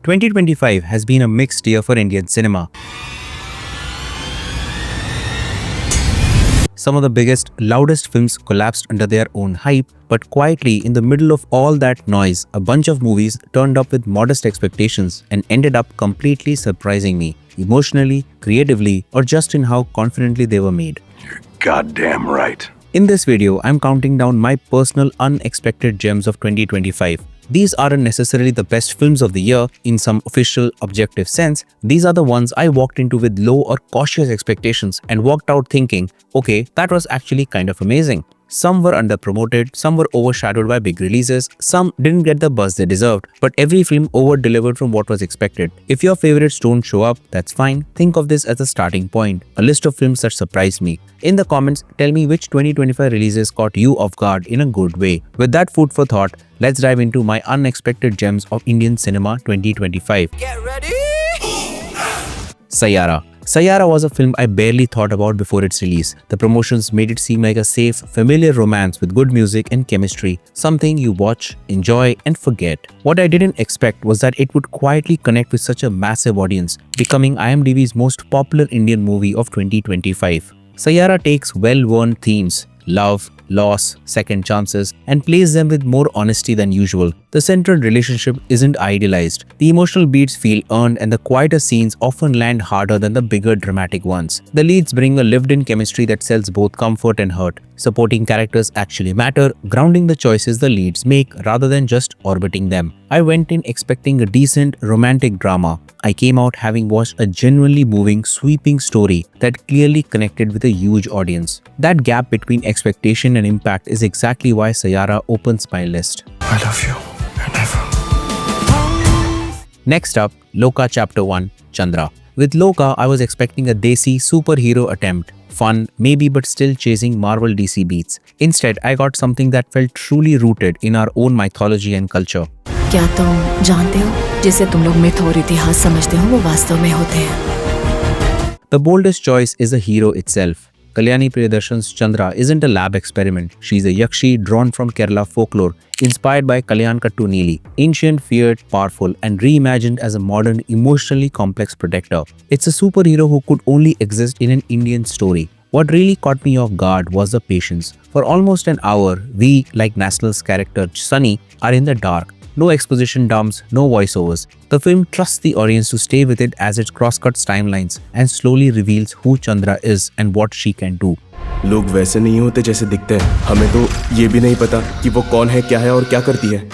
2025 has been a mixed year for Indian cinema. Some of the biggest, loudest films collapsed under their own hype, but quietly in the middle of all that noise, a bunch of movies turned up with modest expectations and ended up completely surprising me, emotionally, creatively, or just in how confidently they were made. You're goddamn right. In this video, I'm counting down my personal unexpected gems of 2025. These aren't necessarily the best films of the year in some official objective sense. These are the ones I walked into with low or cautious expectations and walked out thinking, okay, that was actually kind of amazing. Some were underpromoted, some were overshadowed by big releases, some didn't get the buzz they deserved, but every film over-delivered from what was expected. If your favorites don't show up, that's fine. Think of this as a starting point, a list of films that surprised me. In the comments, tell me which 2025 releases caught you off guard in a good way. With that food for thought, let's dive into my unexpected gems of Indian cinema 2025. Get ready! Saiyaara. Saiyaara was a film I barely thought about before its release. The promotions made it seem like a safe, familiar romance with good music and chemistry, something you watch, enjoy, and forget. What I didn't expect was that it would quietly connect with such a massive audience, becoming IMDb's most popular Indian movie of 2025. Saiyaara takes well-worn themes, love, loss, second chances, and plays them with more honesty than usual. The central relationship isn't idealized. The emotional beats feel earned and the quieter scenes often land harder than the bigger dramatic ones. The leads bring a lived-in chemistry that sells both comfort and hurt. Supporting characters actually matter, grounding the choices the leads make rather than just orbiting them. I went in expecting a decent romantic drama. I came out having watched a genuinely moving, sweeping story that clearly connected with a huge audience. That gap between expectation and impact is exactly why Saiyaara opens my list. I love you. And ever. Next up, Loka Chapter 1, Chandra. With Loka, I was expecting a desi superhero attempt. Fun, maybe, but still chasing Marvel DC beats. Instead, I got something that felt truly rooted in our own mythology and culture. क्या तुम जानते हो जिसे तुम लोग myth और इतिहास समझते हो वो वास्तव में होते हैं? The boldest choice is the hero itself. Kalyani Priyadarshan's Chandra isn't a lab experiment. She's a yakshi drawn from Kerala folklore, inspired by Kalyan Kattu Neeli, ancient, feared, powerful, and reimagined as a modern, emotionally complex protector. It's a superhero who could only exist in an Indian story. What really caught me off guard was the patience. For almost an hour, we, like National's character Sunny, are in the dark. No exposition dumps, no voiceovers. The film trusts the audience to stay with it as it crosscuts timelines and slowly reveals who Chandra is and what she can do. लोग वैसे नहीं होते जैसे दिखते हैं. हमें तो ये भी नहीं पता कि वो कौन है, क्या है और क्या करती है.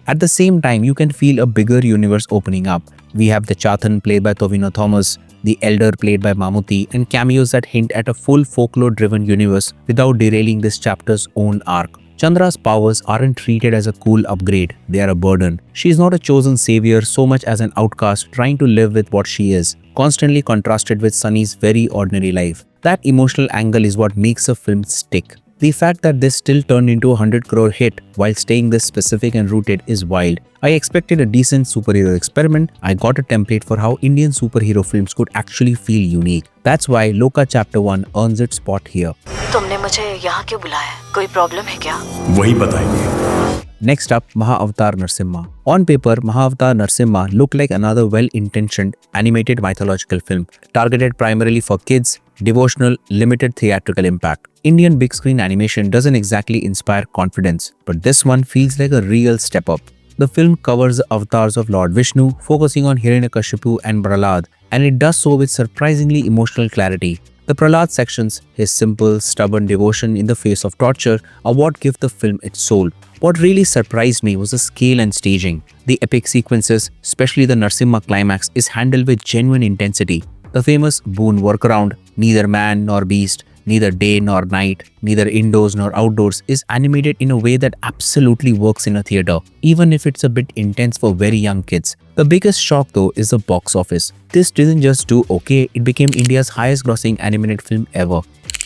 At the same time, you can feel a bigger universe opening up. We have the Chathan played by Tovino Thomas, the Elder played by Mammootty, and cameos that hint at a full folklore-driven universe without derailing this chapter's own arc. Chandra's powers aren't treated as a cool upgrade, they are a burden. She is not a chosen savior so much as an outcast trying to live with what she is, constantly contrasted with Sunny's very ordinary life. That emotional angle is what makes a film stick. The fact that this still turned into a 100 crore hit while staying this specific and rooted is wild. I expected a decent superhero experiment. I got a template for how Indian superhero films could actually feel unique. That's why Loka Chapter 1 earns its spot here. तुमने मुझे यहाँ क्यों बुलाया? कोई problem है क्या? वही बताएंगे. Next up, Mahavatar Narsimha. On paper, Mahavatar Narsimha looked like another well-intentioned animated mythological film, targeted primarily for kids, devotional, limited theatrical impact. Indian big screen animation doesn't exactly inspire confidence, but this one feels like a real step up. The film covers the avatars of Lord Vishnu, focusing on Hiranyakashipu and Prahlad, and it does so with surprisingly emotional clarity. The Prahlad sections, his simple, stubborn devotion in the face of torture, are what give the film its soul. What really surprised me was the scale and staging. The epic sequences, especially the Narsimha climax, is handled with genuine intensity. The famous Boon workaround, neither man nor beast, neither day nor night, neither indoors nor outdoors, is animated in a way that absolutely works in a theater, even if it's a bit intense for very young kids. The biggest shock though is the box office. This didn't just do okay, it became India's highest grossing animated film ever,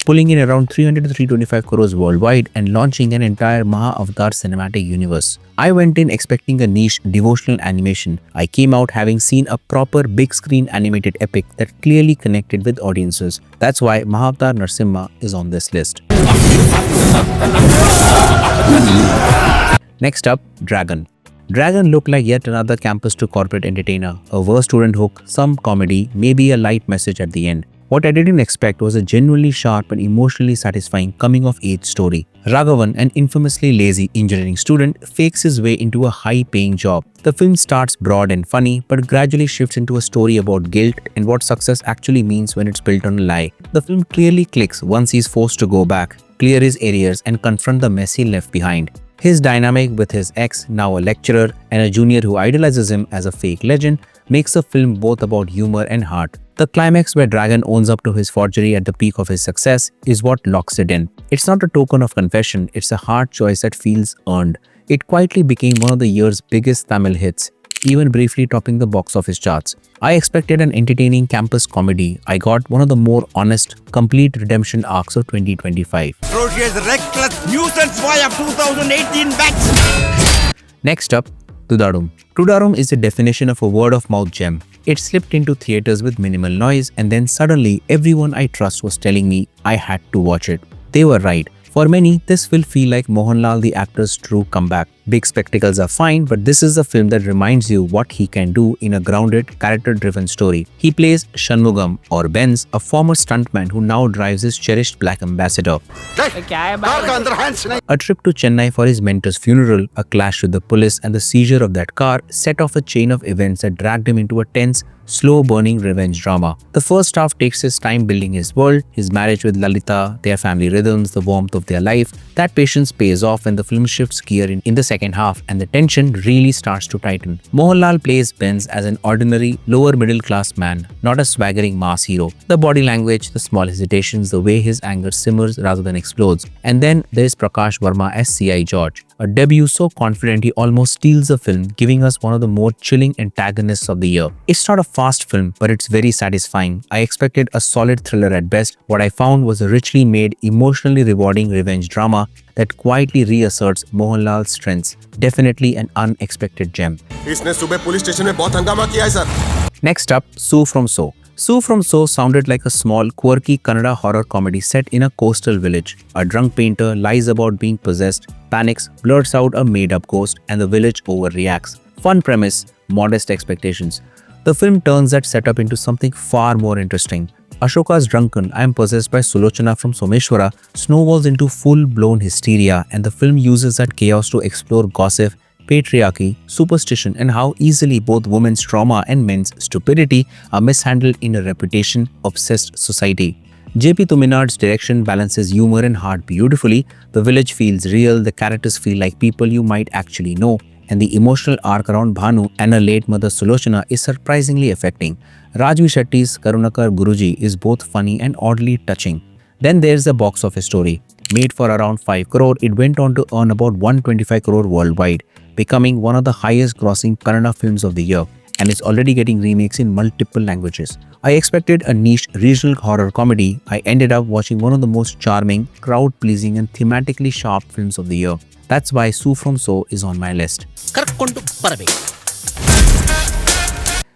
pulling in around 300 to 325 crores worldwide and launching an entire Mahavatar cinematic universe. I went in expecting a niche devotional animation. I came out having seen a proper big screen animated epic that clearly connected with audiences. That's why Mahavatar Narsimha is on this list. Next up, Dragon. Dragon looked like yet another campus to corporate entertainer, a verse student hook, some comedy, maybe a light message at the end. What I didn't expect was a genuinely sharp and emotionally satisfying coming-of-age story. Raghavan, an infamously lazy engineering student, fakes his way into a high-paying job. The film starts broad and funny, but gradually shifts into a story about guilt and what success actually means when it's built on a lie. The film clearly clicks once he's forced to go back, clear his arrears, and confront the mess he left behind. His dynamic with his ex, now a lecturer, and a junior who idolizes him as a fake legend makes the film both about humor and heart. The climax where Dragon owns up to his forgery at the peak of his success is what locks it in. It's not a token of confession, it's a hard choice that feels earned. It quietly became one of the year's biggest Tamil hits, even briefly topping the box office charts. I expected an entertaining campus comedy. I got one of the more honest, complete redemption arcs of 2025. Atrocious, reckless nuisance boy of 2018 batch. Next up, Tudarum. Tudarum is the definition of a word-of-mouth gem. It slipped into theaters with minimal noise, and then suddenly everyone I trust was telling me I had to watch it. They were right. For many, this will feel like Mohanlal the actor's true comeback. Big spectacles are fine, but this is a film that reminds you what he can do in a grounded, character-driven story. He plays Shanmugam, or Benz, a former stuntman who now drives his cherished black ambassador. A trip to Chennai for his mentor's funeral, a clash with the police, and the seizure of that car set off a chain of events that dragged him into a tense, slow-burning revenge drama. The first half takes his time building his world, his marriage with Lalita, their family rhythms, the warmth of their life. That patience pays off when the film shifts gear in the second half and the tension really starts to tighten. Mohanlal plays Benz as an ordinary, lower middle-class man, not a swaggering mass hero. The body language, the small hesitations, the way his anger simmers rather than explodes. And then there's Prakash Verma as C.I. George, a debut so confident he almost steals the film, giving us one of the more chilling antagonists of the year. It's not a fast film, but it's very satisfying. I expected a solid thriller at best. What I found was a richly made, emotionally rewarding revenge drama that quietly reasserts Mohanlal's strengths. Definitely an unexpected gem. इसने सुबह police station में बहुत हंगामा किया है sir. Next up, Sue from So. Sue from So sounded like a small, quirky Kannada horror comedy set in a coastal village. A drunk painter lies about being possessed, panics, blurts out a made-up ghost, and the village overreacts. Fun premise, modest expectations. The film turns that setup into something far more interesting. Ashoka's drunken "I am possessed by Sulochana" from Someshwara snowballs into full-blown hysteria, and the film uses that chaos to explore gossip, patriarchy, superstition, and how easily both women's trauma and men's stupidity are mishandled in a reputation-obsessed society. J.P. Tuminad's direction balances humor and heart beautifully. The village feels real, the characters feel like people you might actually know, and the emotional arc around Bhanu and her late mother Sulochana is surprisingly affecting. Rajvi Shetty's Karunakar Guruji is both funny and oddly touching. Then there's the box office story. Made for around 5 crore, it went on to earn about 125 crore worldwide, becoming one of the highest grossing Kannada films of the year, and is already getting remakes in multiple languages. I expected a niche regional horror comedy. I ended up watching one of the most charming, crowd-pleasing and thematically sharp films of the year. That's why Sue from So is on my list.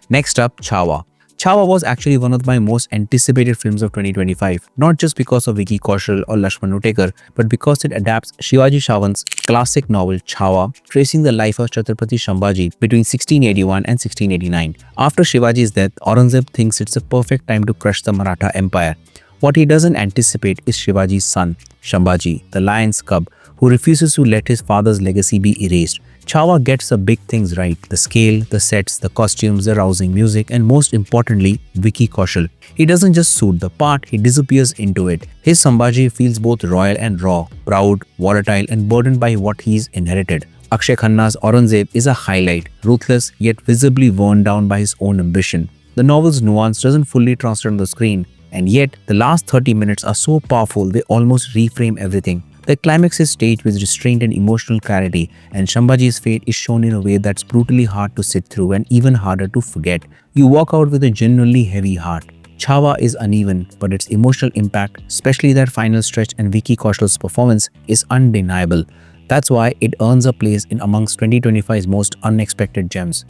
Next up, Chhawa. Chhawa was actually one of my most anticipated films of 2025, not just because of Vicky Kaushal or Lakshman Utekar, but because it adapts Shivaji Sawant's classic novel Chhawa, tracing the life of Chhatrapati Sambhaji between 1681 and 1689. After Shivaji's death, Aurangzeb thinks it's a perfect time to crush the Maratha Empire. What he doesn't anticipate is Shivaji's son, Sambhaji, the lion's cub, who refuses to let his father's legacy be erased. Chhawa gets the big things right: the scale, the sets, the costumes, the rousing music, and most importantly, Vicky Kaushal. He doesn't just suit the part, he disappears into it. His Sambhaji feels both royal and raw, proud, volatile, and burdened by what he's inherited. Akshay Khanna's Aurangzeb is a highlight, ruthless yet visibly worn down by his own ambition. The novel's nuance doesn't fully translate on the screen, and yet the last 30 minutes are so powerful they almost reframe everything. The climax is staged with restraint and emotional clarity, and Sambhaji's fate is shown in a way that's brutally hard to sit through and even harder to forget. You walk out with a genuinely heavy heart. Chhawa is uneven, but its emotional impact, especially that final stretch and Vicky Kaushal's performance, is undeniable. That's why it earns a place in amongst 2025's most unexpected gems.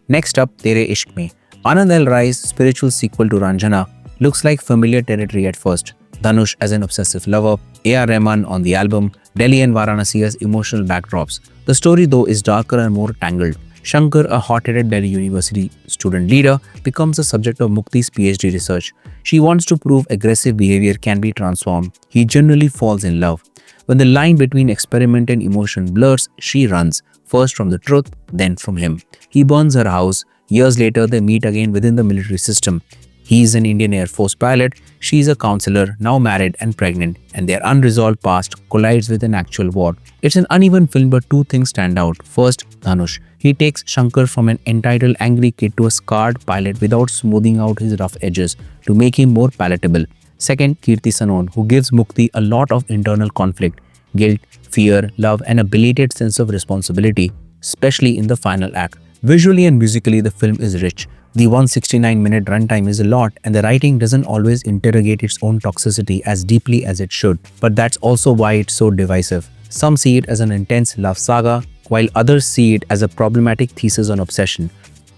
Next up, Tere Ishq Mein. Anand L. Rai's spiritual sequel to Ranjana looks like familiar territory at first. Dhanush as an obsessive lover, A.R. Rahman on the album, Delhi and Varanasi as emotional backdrops. The story, though, is darker and more tangled. Shankar, a hot-headed Delhi University student leader, becomes the subject of Mukti's PhD research. She wants to prove aggressive behavior can be transformed. He generally falls in love. When the line between experiment and emotion blurs, she runs, first from the truth, then from him. He burns her house. Years later, they meet again within the military system. He is an Indian Air Force pilot, she is a counselor, now married and pregnant, and their unresolved past collides with an actual war. It's an uneven film, but two things stand out. First, Dhanush. He takes Shankar from an entitled angry kid to a scarred pilot without smoothing out his rough edges to make him more palatable. Second, Kirti Sanon, who gives Mukti a lot of internal conflict, guilt, fear, love, and a belated sense of responsibility, especially in the final act. Visually and musically, the film is rich. The 169-minute runtime is a lot, and the writing doesn't always interrogate its own toxicity as deeply as it should. But that's also why it's so divisive. Some see it as an intense love saga, while others see it as a problematic thesis on obsession.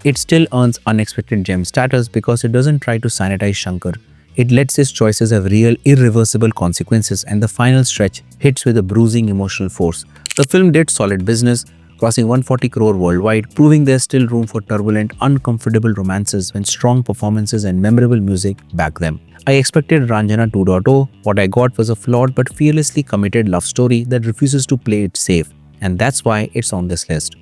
It still earns unexpected gem status because it doesn't try to sanitize Shankar. It lets his choices have real, irreversible consequences, and the final stretch hits with a bruising emotional force. The film did solid business, crossing 140 crore worldwide, proving there's still room for turbulent, uncomfortable romances when strong performances and memorable music back them. I expected Ranjana 2.0. What I got was a flawed but fearlessly committed love story that refuses to play it safe, and that's why it's on this list.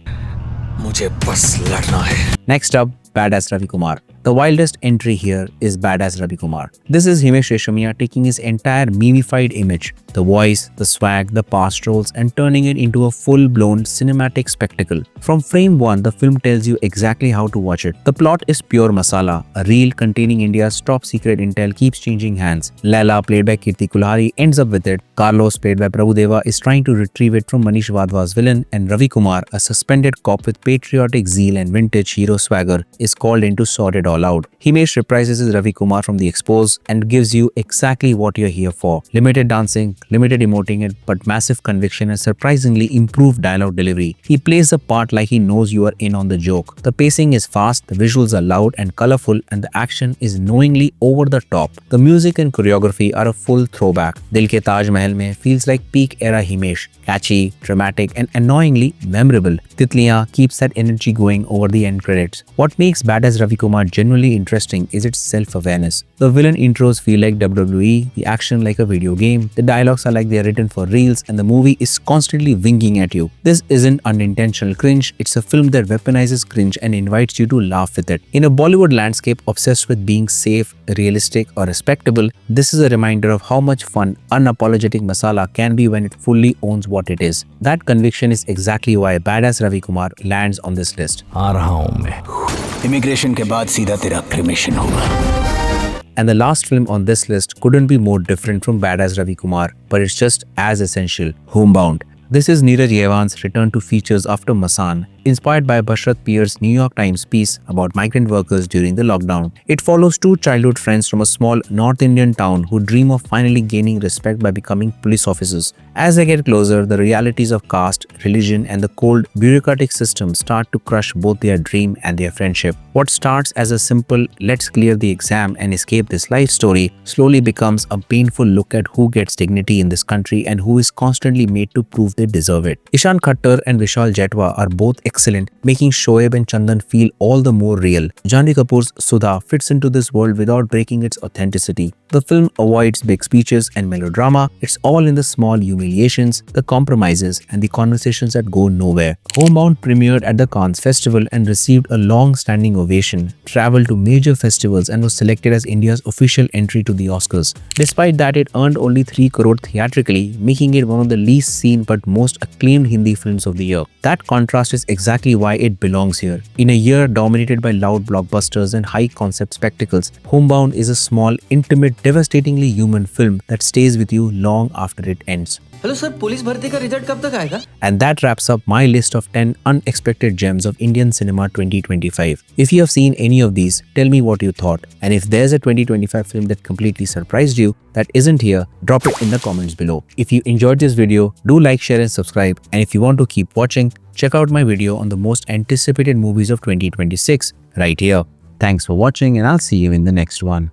मुझे बस लड़ना है. Next up, Badass Ravi Kumar. The wildest entry here is Badass Ravi Kumar. This is Himesh Reshammiya taking his entire memified image, the voice, the swag, the past roles, and turning it into a full-blown cinematic spectacle. From frame 1, the film tells you exactly how to watch it. The plot is pure masala. A reel containing India's top-secret intel keeps changing hands. Laila, played by Kirti Kulhari, ends up with it. Carlos, played by Prabhudeva, is trying to retrieve it from Manish Vadhwa's villain, and Ravi Kumar, a suspended cop with patriotic zeal and vintage hero swagger, is called in to sort it all out. Himesh reprises his Ravi Kumar from The Expose and gives you exactly what you're here for. Limited dancing, limited emoting, but massive conviction and surprisingly improved dialogue delivery. He plays the part like he knows you are in on the joke. The pacing is fast, the visuals are loud and colorful, and the action is knowingly over the top. The music and choreography are a full throwback. Dil Ke Taj Mahal mein feels like peak era Himesh. Catchy, dramatic, and annoyingly memorable. Titliyan keeps that energy going over the end credits. What makes Badass Ravi Kumar genuinely interesting is its self-awareness. The villain intros feel like WWE, the action like a video game, the dialogues are like they are written for reels, and the movie is constantly winking at you. This isn't unintentional cringe, it's a film that weaponizes cringe and invites you to laugh with it. In a Bollywood landscape obsessed with being safe, realistic, or respectable, this is a reminder of how much fun, unapologetic masala can be when it fully owns what it is. That conviction is exactly why Badass Ravi Kumar lands on this list. आ रहा हूँ मैं. Immigration के बाद सीधा तेरा cremation होगा. And the last film on this list couldn't be more different from Badass Ravi Kumar, but it's just as essential, Homebound. This is Neeraj Yevan's return to features after Masan, inspired by Bashrat Pier's New York Times piece about migrant workers during the lockdown. It follows two childhood friends from a small North Indian town who dream of finally gaining respect by becoming police officers. As they get closer, the realities of caste, religion, and the cold, bureaucratic system start to crush both their dream and their friendship. What starts as a simple, let's clear the exam and escape this life story, slowly becomes a painful look at who gets dignity in this country and who is constantly made to prove they deserve it. Ishan Khattar and Vishal Jetwa are both excellent, making Shoaib and Chandan feel all the more real. Janhvi Kapoor's Sudha fits into this world without breaking its authenticity. The film avoids big speeches and melodrama. It's all in the small humiliations, the compromises, and the conversations that go nowhere. Homebound premiered at the Cannes Festival and received a long-standing ovation, traveled to major festivals, and was selected as India's official entry to the Oscars. Despite that, it earned only 3 crore theatrically, making it one of the least seen but most acclaimed Hindi films of the year. That contrast is exactly why it belongs here. In a year dominated by loud blockbusters and high-concept spectacles, Homebound is a small, intimate, devastatingly human film that stays with you long after it ends. Hello sir, police भर्ती का result कब तक आएगा? And that wraps up my list of 10 unexpected gems of Indian cinema 2025. If you have seen any of these, tell me what you thought. And if there's a 2025 film that completely surprised you that isn't here, drop it in the comments below. If you enjoyed this video, do like, share and subscribe. And if you want to keep watching, check out my video on the most anticipated movies of 2026 right here. Thanks for watching and I'll see you in the next one.